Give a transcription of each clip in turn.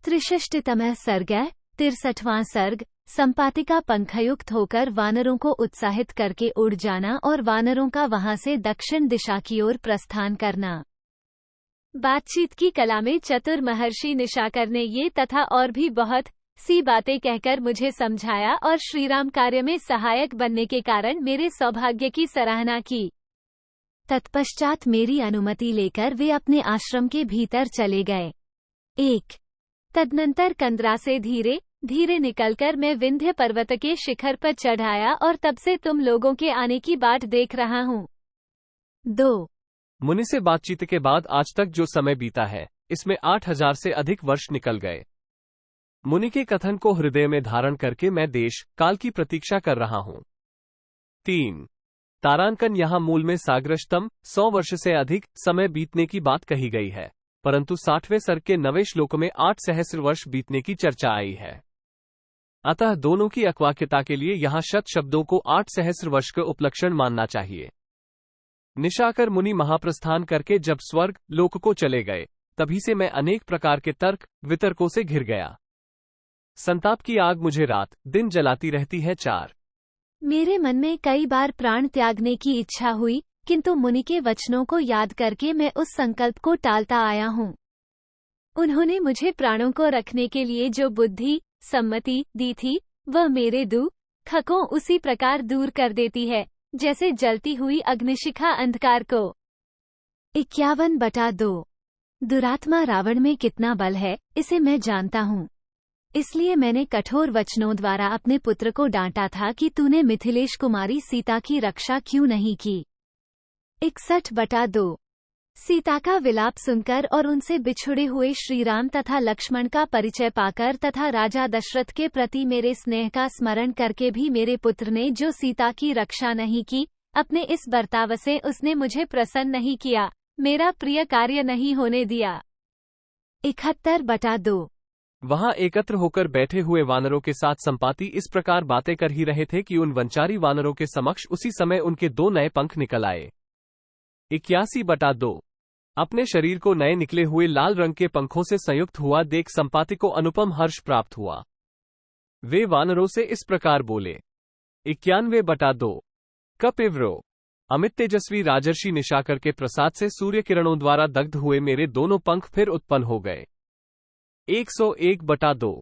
त्रिषष्टितमः सर्गः 63वां सर्ग। संपातिका पंखयुक्त होकर वानरों को उत्साहित करके उड़ जाना और वानरों का वहां से दक्षिण दिशा की ओर प्रस्थान करना। बातचीत की कला में चतुर महर्षि निशाकर ने ये तथा और भी बहुत सी बातें कहकर मुझे समझाया और श्रीराम कार्य में सहायक बनने के कारण मेरे सौभाग्य की सराहना की। तत्पश्चात मेरी अनुमति लेकर वे अपने आश्रम के भीतर चले गए। 1। तदनंतर कंदरा से धीरे धीरे निकलकर मैं विंध्य पर्वत के शिखर पर चढ़ाया और तब से तुम लोगों के आने की बाट देख रहा हूँ। 2। मुनि से बातचीत के बाद आज तक जो समय बीता है, इसमें 8000 से अधिक वर्ष निकल गए। मुनि के कथन को हृदय में धारण करके मैं देश काल की प्रतीक्षा कर रहा हूँ। 3। तारांकन यहाँ मूल में साग्रस्तम 100 वर्ष से अधिक समय बीतने की बात कही गई है, परंतु 60वें सर्ग के 9वें श्लोक में 8 सहस्र वर्ष बीतने की चर्चा आई है। अतः दोनों की अक्वाक्यता के लिए यहाँ शत शब्दों को 8 सहस्र वर्ष का उपलक्षण मानना चाहिए। निशाकर मुनि महाप्रस्थान करके जब स्वर्ग लोक को चले गए, तभी से मैं अनेक प्रकार के तर्क वितर्कों से घिर गया। संताप की आग मुझे रात दिन जलाती रहती है। 4। मेरे मन में कई बार प्राण त्यागने की इच्छा हुई, किंतु मुनि के वचनों को याद करके मैं उस संकल्प को टालता आया हूँ। उन्होंने मुझे प्राणों को रखने के लिए जो बुद्धि सम्मति दी थी, वह मेरे दुखों उसी प्रकार दूर कर देती है, जैसे जलती हुई अग्निशिखा अंधकार को। 51/2। दुरात्मा रावण में कितना बल है, इसे मैं जानता हूँ। इसलिए मैंने कठोर वचनों द्वारा अपने पुत्र को डांटा था कि तूने मिथिलेश कुमारी सीता की रक्षा क्यों नहीं की। 61/2। सीता का विलाप सुनकर और उनसे बिछुड़े हुए श्रीराम तथा लक्ष्मण का परिचय पाकर तथा राजा दशरथ के प्रति मेरे स्नेह का स्मरण करके भी मेरे पुत्र ने जो सीता की रक्षा नहीं की, अपने इस बर्ताव से उसने मुझे प्रसन्न नहीं किया, मेरा प्रिय कार्य नहीं होने दिया। 71/2। वहां एकत्र होकर बैठे हुए वानरों के साथ संपाति इस प्रकार बातें कर ही रहे थे कि उन वंचारी वानरों के समक्ष उसी समय उनके 2 नए पंख निकल आए। 81/2। अपने शरीर को नए निकले हुए लाल रंग के पंखों से संयुक्त हुआ देख संपाति को अनुपम हर्ष प्राप्त हुआ। वे वानरों से इस प्रकार बोले। 91/2। कपिवरो अमित तेजस्वी राजर्षि निशाकर के प्रसाद से सूर्य किरणों द्वारा दग्ध हुए मेरे दोनों पंख फिर उत्पन्न हो गए। 101/2।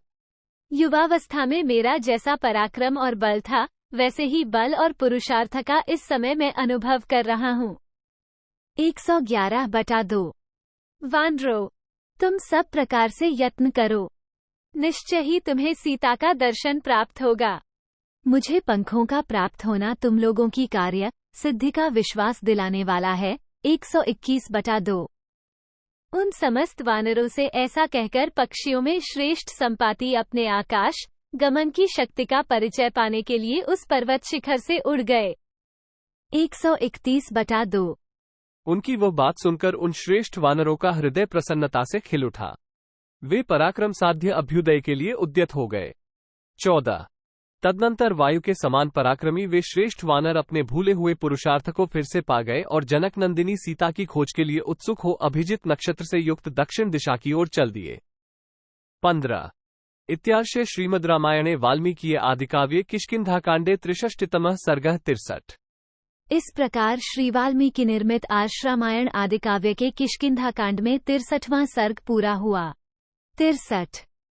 युवावस्था में मेरा जैसा पराक्रम और बल था, वैसे ही बल और पुरुषार्थ का इस समय मैं अनुभव कर रहा हूँ। 111/2। वानरों, तुम सब प्रकार से यत्न करो, निश्चय ही तुम्हें सीता का दर्शन प्राप्त होगा। मुझे पंखों का प्राप्त होना तुम लोगों की कार्य सिद्धि का विश्वास दिलाने वाला है। 121/2। उन समस्त वानरों से ऐसा कहकर पक्षियों में श्रेष्ठ संपाति अपने आकाश गमन की शक्ति का परिचय पाने के लिए उस पर्वत शिखर से उड़ गए। 131/2। उनकी वह बात सुनकर उन श्रेष्ठ वानरों का हृदय प्रसन्नता से खिल उठा। वे पराक्रम साध्य अभ्युदय के लिए उद्यत हो गए। 14। तदनंतर वायु के समान पराक्रमी वे श्रेष्ठ वानर अपने भूले हुए पुरुषार्थ को फिर से पा गए और जनक नंदिनी सीता की खोज के लिए उत्सुक हो अभिजित नक्षत्र से युक्त दक्षिण दिशा की ओर चल दिए। 15। इत्यार्षे श्रीमद् रामायणे वाल्मीकि आदिकाव्ये किष्किंधाकांडे 63तमः सर्गः 63। इस प्रकार श्री वाल्मीकि निर्मित आर्ष रामायण आदिकाव्य के किष्किंधाकांड में 63वां सर्ग पूरा हुआ। 63।